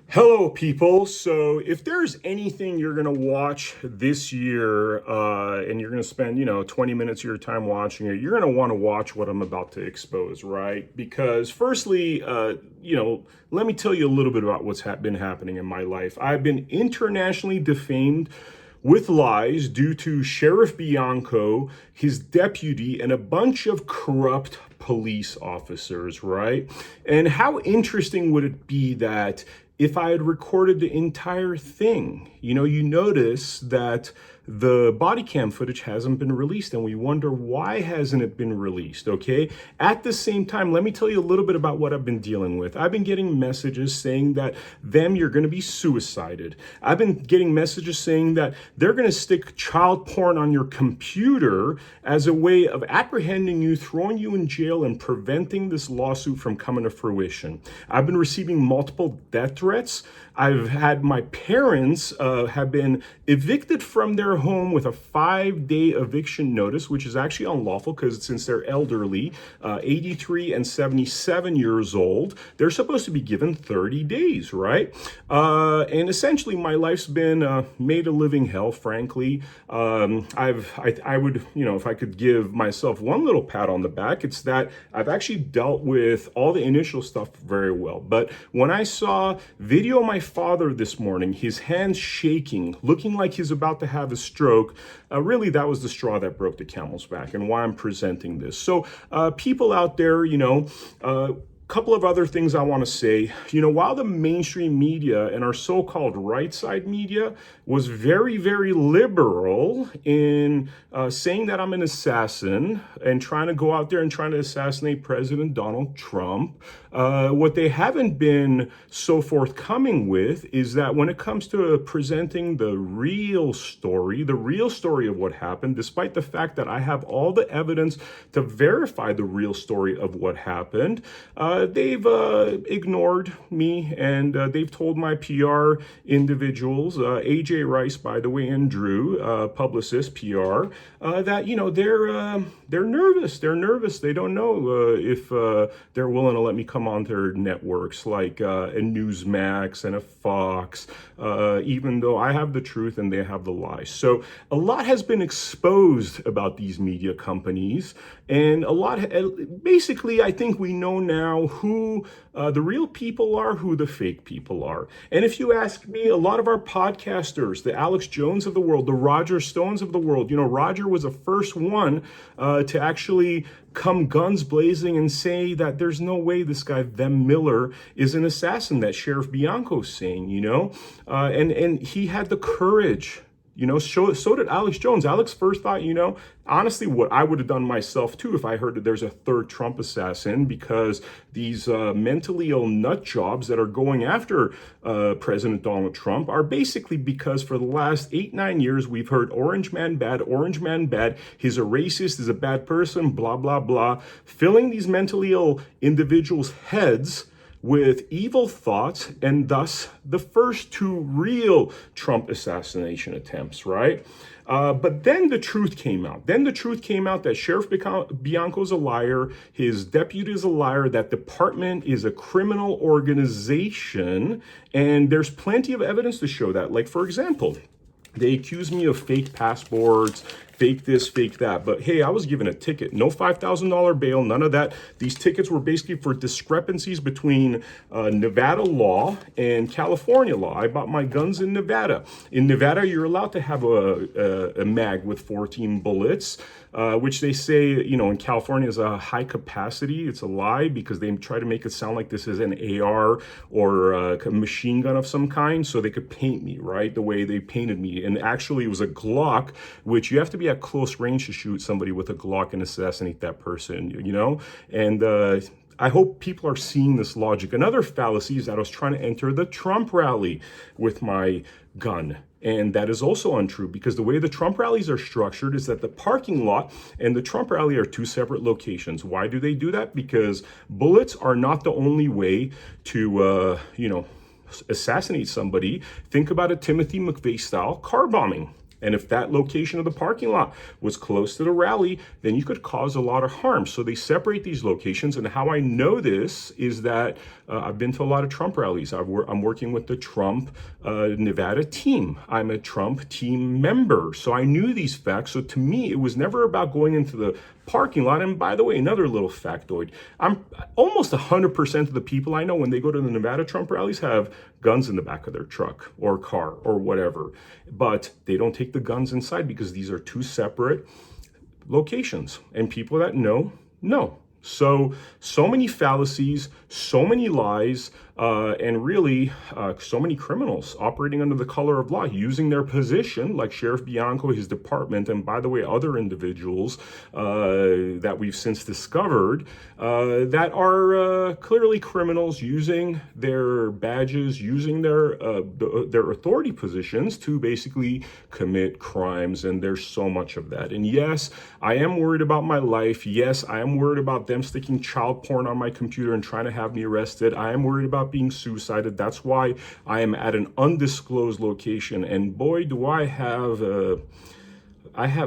Hello, people. So, if there's anything you're going to watch this year, and you're going to spend, 20 minutes of your time watching it, you're going to want to watch what I'm about to expose, right? Because, firstly, let me tell you a little bit about what's been happening in my life. I've been internationally defamed with lies due to Sheriff Bianco, his deputy, and a bunch of corrupt police officers, right? And how interesting would it be that if I had recorded the entire thing? You notice that the body cam footage hasn't been released, and we wonder why hasn't it been released, okay? At the same time, let me tell you a little bit about what I've been dealing with. I've been getting messages saying that you're gonna be suicided. I've been getting messages saying that they're gonna stick child porn on your computer as a way of apprehending you, throwing you in jail, and preventing this lawsuit from coming to fruition. I've been receiving multiple death threats. I've had my parents have been evicted from their home with a 5-day eviction notice, which is actually unlawful because since they're elderly, 83 and 77 years old, they're supposed to be given 30 days, right? And essentially, my life's been made a living hell, frankly. I would, if I could give myself one little pat on the back, it's that I've actually dealt with all the initial stuff very well. But when I saw video of my father this morning, his hands shaking, looking like he's about to have a stroke, really that was the straw that broke the camel's back, and why I'm presenting this. So people out there, couple of other things I want to say. While the mainstream media and our so-called right side media was very, very liberal in saying that I'm an assassin and trying to go out there and trying to assassinate President Donald Trump, what they haven't been so forthcoming with is that when it comes to presenting the real story of what happened, despite the fact that I have all the evidence to verify the real story of what happened, they've ignored me, and they've told my PR individuals, AJ Rice, by the way, and Drew, publicist PR, that they're nervous. They're nervous. They don't know if they're willing to let me come on their networks like a Newsmax and a Fox, even though I have the truth and they have the lies. So a lot has been exposed about these media companies, and basically, I think we know now who the real people are, who the fake people are. And if you ask me, a lot of our podcasters, the Alex Jones of the world, the Roger Stones of the world, Roger was the first one to actually come guns blazing and say that there's no way this guy, Vem Miller, is an assassin that Sheriff Bianco's saying, and he had the courage. So did Alex Jones. Alex first thought, honestly, what I would have done myself too if I heard that there's a third Trump assassin, because these mentally ill nut jobs that are going after President Donald Trump are basically because for the last 8-9 years, we've heard orange man bad, he's a racist, he's a bad person, blah, blah, blah, filling these mentally ill individuals' heads with evil thoughts, and thus the first two real Trump assassination attempts, right? But then the truth came out. That Sheriff Bianco's a liar, his deputy is a liar, that department is a criminal organization, and there's plenty of evidence to show that. Like, for example, they accuse me of fake passports, fake this, fake that. But hey, I was given a ticket. No $5,000 bail, none of that. These tickets were basically for discrepancies between Nevada law and California law. I bought my guns in Nevada. In Nevada, you're allowed to have a mag with 14 bullets, which they say, in California is a high capacity. It's a lie because they try to make it sound like this is an AR or a machine gun of some kind, so they could paint me, right, the way they painted me. And actually, it was a Glock, which you have to be at close range to shoot somebody with a Glock and assassinate that person, And I hope people are seeing this logic. Another fallacy is that I was trying to enter the Trump rally with my gun. And that is also untrue, because the way the Trump rallies are structured is that the parking lot and the Trump rally are two separate locations. Why do they do that? Because bullets are not the only way to, assassinate somebody. Think about a Timothy McVeigh style car bombing. And if that location of the parking lot was close to the rally, then you could cause a lot of harm. So they separate these locations. And how I know this is that I've been to a lot of Trump rallies. I'm working with the Trump Nevada team. I'm a Trump team member. So I knew these facts. So to me, it was never about going into the parking lot. And by the way, another little factoid, I'm almost 100% of the people I know when they go to the Nevada Trump rallies have guns in the back of their truck or car or whatever, but they don't take the guns inside because these are two separate locations, and people that know. So many fallacies, so many lies, and really so many criminals operating under the color of law, using their position, like Sheriff Bianco, his department, and by the way, other individuals that we've since discovered that are clearly criminals, using their badges, using their authority positions to basically commit crimes. And there's so much of that. And yes, I am worried about my life. Yes, I am worried about them sticking child porn on my computer and trying to have me arrested. I am worried about being suicided. That's why I am at an undisclosed location. And boy, do I have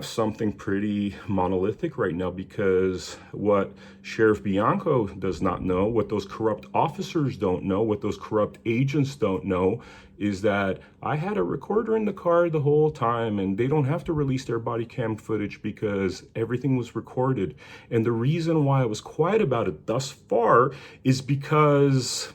something pretty monolithic right now, because what Sheriff Bianco does not know, what those corrupt officers don't know, what those corrupt agents don't know, is that I had a recorder in the car the whole time, and they don't have to release their body cam footage because everything was recorded. And the reason why I was quiet about it thus far is because,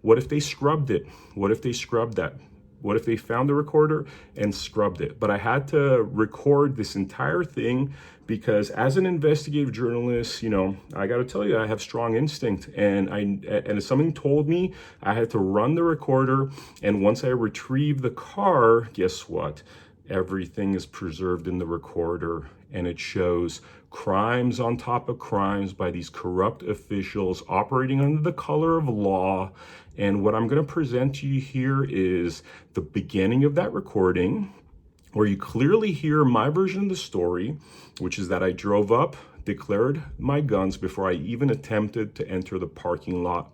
what if they scrubbed it? What if they scrubbed that? What if they found the recorder and scrubbed it? But I had to record this entire thing because as an investigative journalist, I got to tell you, I have strong instinct, and if something told me I had to run the recorder. And once I retrieve the car, guess what? Everything is preserved in the recorder, and it shows crimes on top of crimes by these corrupt officials operating under the color of law. And what I'm going to present to you here is the beginning of that recording, where you clearly hear my version of the story, which is that I drove up, declared my guns before I even attempted to enter the parking lot.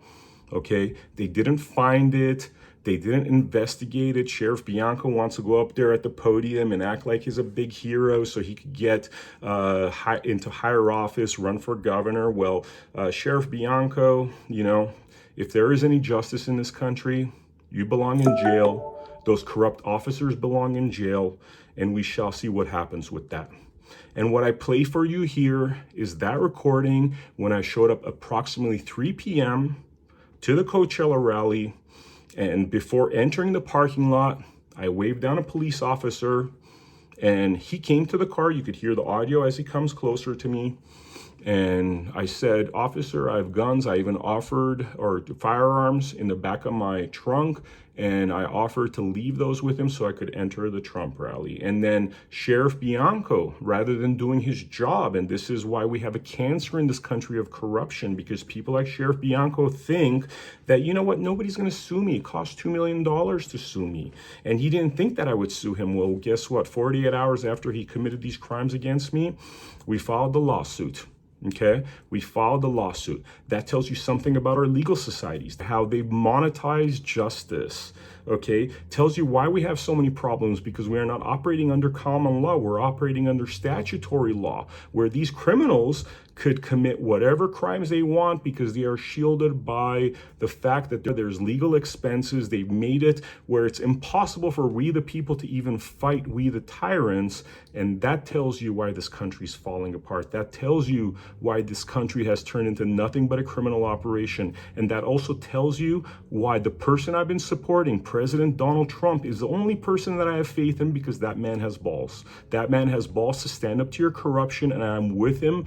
Okay, they didn't find it. They didn't investigate it. Sheriff Bianco wants to go up there at the podium and act like he's a big hero so he could get into higher office, run for governor. Well, Sheriff Bianco, if there is any justice in this country, you belong in jail. Those corrupt officers belong in jail, and we shall see what happens with that. And what I play for you here is that recording when I showed up approximately 3 p.m. to the Coachella rally. And before entering the parking lot, I waved down a police officer, and he came to the car. You could hear the audio as he comes closer to me. And I said, "Officer, I have guns." I even offered firearms in the back of my trunk, and I offered to leave those with him so I could enter the Trump rally. And then Sheriff Bianco, rather than doing his job, and this is why we have a cancer in this country of corruption, because people like Sheriff Bianco think that, nobody's going to sue me. It costs $2 million to sue me. And he didn't think that I would sue him. Well, guess what? 48 hours after he committed these crimes against me, we filed the lawsuit. Okay, we filed the lawsuit. That tells you something about our legal societies, how they monetize justice. Okay, tells you why we have so many problems, because we are not operating under common law. We're operating under statutory law, where these criminals could commit whatever crimes they want because they are shielded by the fact that there's legal expenses. They've made it where it's impossible for we the people to even fight we the tyrants. And that tells you why this country's falling apart. That tells you why this country has turned into nothing but a criminal operation. And that also tells you why the person I've been supporting, President Donald Trump, is the only person that I have faith in, because that man has balls. That man has balls to stand up to your corruption, and I'm with him,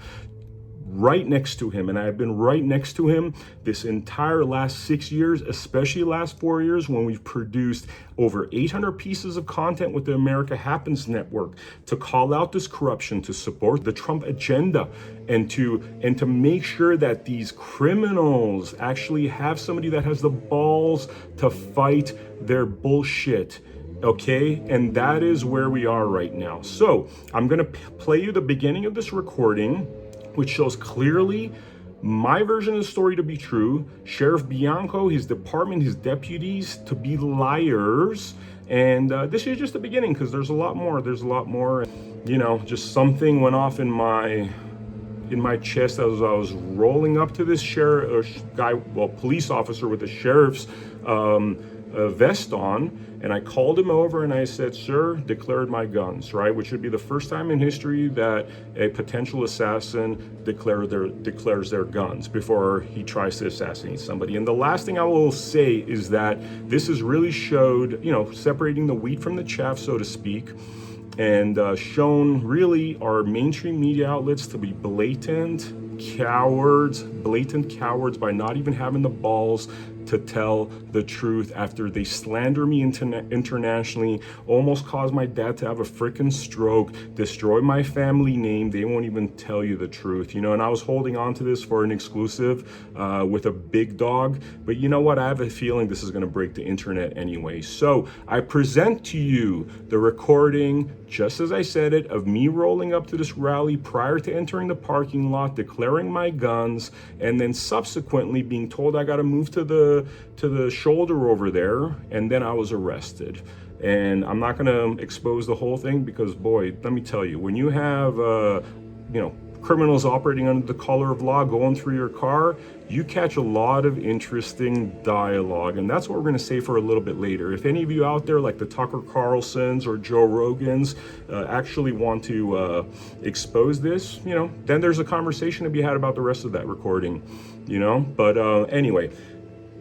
right next to him. And I've been right next to him this entire last 6 years, especially last 4 years, when we've produced over 800 pieces of content with the America Happens Network to call out this corruption, to support the Trump agenda, and to make sure that these criminals actually have somebody that has the balls to fight their bullshit. Okay, and that is where we are right now. So I'm going to play you the beginning of this recording, which shows clearly my version of the story to be true, Sheriff Bianco, his department, his deputies to be liars. And this is just the beginning, because there's a lot more. There's a lot more. You know, just something went off in my chest as I was rolling up to this police officer with the sheriff's vest on, and I called him over and I said, "Sir, declared my guns," right? Which would be the first time in history that a potential assassin declares their guns before he tries to assassinate somebody. And the last thing I will say is that this has really showed, you know, separating the wheat from the chaff, so to speak, and shown really our mainstream media outlets to be blatant cowards by not even having the balls to tell the truth after they slander me internationally, almost caused my dad to have a freaking stroke, destroy my family name. They won't even tell you the truth, you know. And I was holding on to this for an exclusive with a big dog, but you know what? I have a feeling this is going to break the internet anyway. So I present to you the recording, just as I said it, of me rolling up to this rally prior to entering the parking lot, declaring my guns, and then subsequently being told I got to move to the shoulder over there, and then I was arrested. And I'm not going to expose the whole thing because, boy, let me tell you, when you have you know, criminals operating under the color of law going through your car, you catch a lot of interesting dialogue. And that's what we're going to say for a little bit later. If any of you out there, like the Tucker Carlsons or Joe Rogans, actually want to expose this, you know, then there's a conversation to be had about the rest of that recording, you know. But anyway,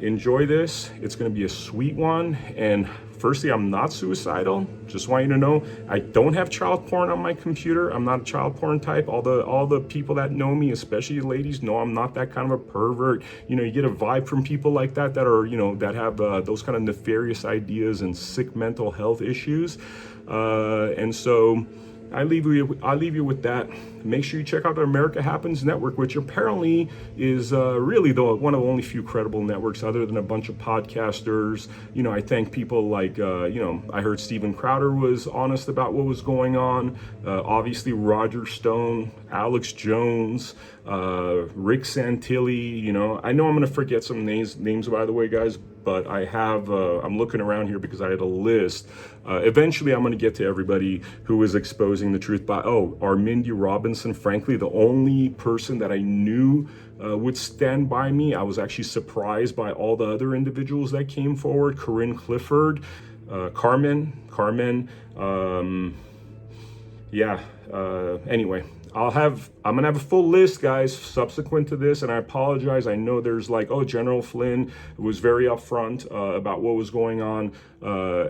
enjoy this. It's going to be a sweet one. And firstly, I'm not suicidal. Just want you to know, I don't have child porn on my computer. I'm not a child porn type. All the people that know me, especially ladies, know I'm not that kind of a pervert. You know, you get a vibe from people like that are, you know, that have those kind of nefarious ideas and sick mental health issues. And so I leave you with that. Make sure you check out the America Happens Network, which apparently is really one of the only few credible networks other than a bunch of podcasters. You know, I thank people like, you know, I heard Steven Crowder was honest about what was going on. Obviously, Roger Stone, Alex Jones, Rick Santilli. You know, I know I'm going to forget some names, by the way, guys, but I have, I'm looking around here because I had a list. Eventually, I'm going to get to everybody who is exposing the truth. But, Mindy Robinson, frankly, the only person that I knew would stand by me. I was actually surprised by all the other individuals that came forward. Corinne Clifford, Carmen. Anyway, I'm gonna have a full list, guys, subsequent to this, and I apologize. I know there's like, General Flynn was very upfront about what was going on,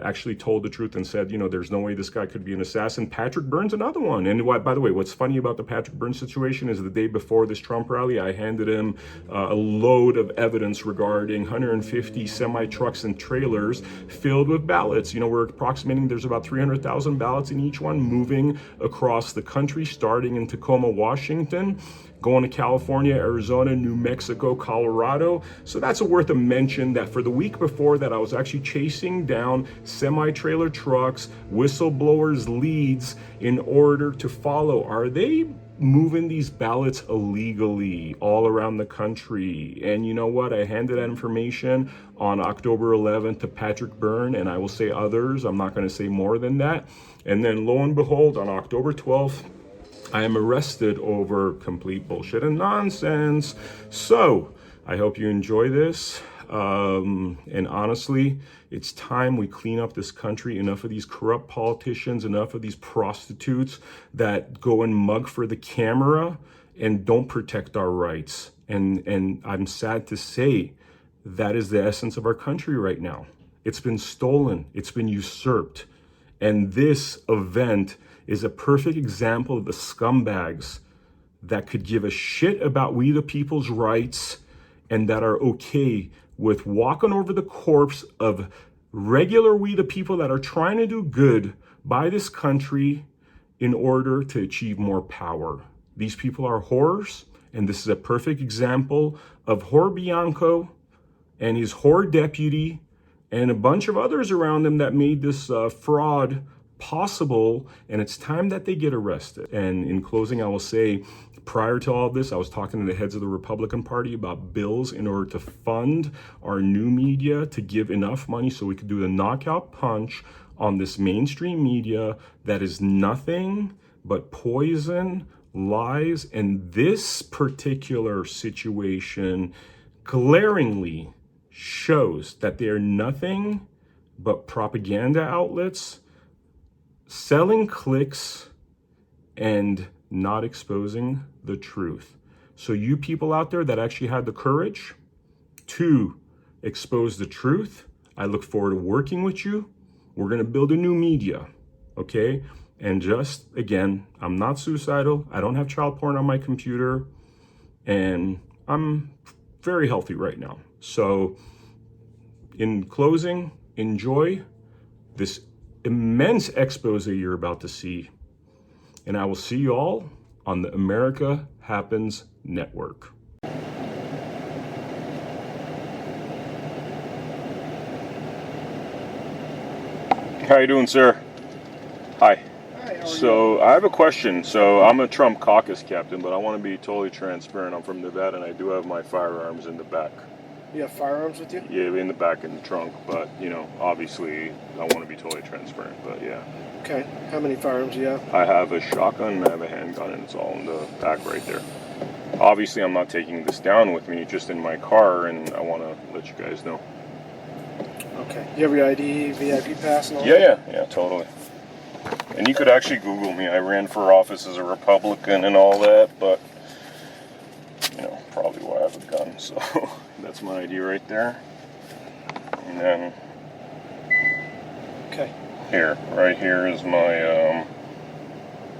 actually told the truth and said, you know, there's no way this guy could be an assassin. Patrick Byrne's another one. And by the way, what's funny about the Patrick Byrne situation is the day before this Trump rally, I handed him a load of evidence regarding 150 semi-trucks and trailers filled with ballots. You know, we're approximating there's about 300,000 ballots in each one moving across the country, starting in Tacoma, Washington, going to California, Arizona, New Mexico, Colorado. So that's worth a mention that for the week before that, I was actually chasing down semi-trailer trucks, whistleblowers' leads in order to follow. Are they moving these ballots illegally all around the country? And you know what? I handed that information on October 11th to Patrick Byrne, and I will say others. I'm not going to say more than that. And then lo and behold, on October 12th, I am arrested over complete bullshit and nonsense. So I hope you enjoy this. And honestly, it's time we clean up this country. Enough of these corrupt politicians, enough of these prostitutes that go and mug for the camera and don't protect our rights. And I'm sad to say that is the essence of our country right now. It's been stolen. It's been usurped. And this event is a perfect example of the scumbags that could give a shit about we the people's rights and that are okay with walking over the corpse of regular we the people that are trying to do good by this country in order to achieve more power. These people are whores, and this is a perfect example of Whore Bianco and his whore deputy and a bunch of others around them that made this fraud possible, and it's time that they get arrested. And in closing, I will say, Prior to all this, I was talking to the heads of the Republican Party about bills in order to fund our new media, to give enough money so we could do the knockout punch on this mainstream media that is nothing but poison, lies, and this particular situation glaringly shows that they are nothing but propaganda outlets selling clicks and not exposing the truth. So you people out there that actually had the courage to expose the truth, I look forward to working with you. We're going to build a new media, okay? And just, again, I'm not suicidal. I don't have child porn on my computer. And I'm very healthy right now. So in closing, enjoy this immense expose you're about to see. And I will see you all on the America Happens Network. How you doing, sir? Hi. Hi, how are So I have a question. So I'm a Trump caucus captain, but I want to be totally transparent. I'm from Nevada, and I do have my firearms in the back. you have firearms with you? Yeah, in the back in the trunk. But, you know, obviously, I want to be totally transparent. But, yeah. Okay. How many firearms do you have? I have a shotgun, I have a handgun, and it's all in the back right there. Obviously, I'm not taking this down with me, just in my car, and I want to let you guys know. Okay. You have your ID, VIP pass, and all Yeah, totally. And you could actually Google me. I ran for office as a Republican and all that, but, you know, probably why I have a gun. So that's my ID right there. And then Okay. here, right here is my, and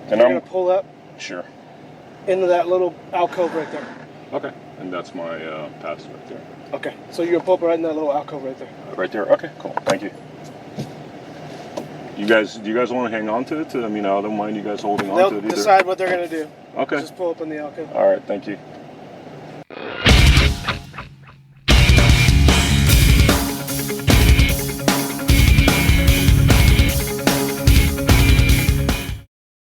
You're going to pull up sure. into that little alcove right there. Okay. And that's my pass right there. Okay. So you're going to pull up right in that little alcove right there. Right there. Okay, cool. Thank you. Do you guys want to hang on to it? I mean, I don't mind you guys holding on to They'll it either. decide what they're going to do. Okay. Just pull up in the alcove. All right. Thank you.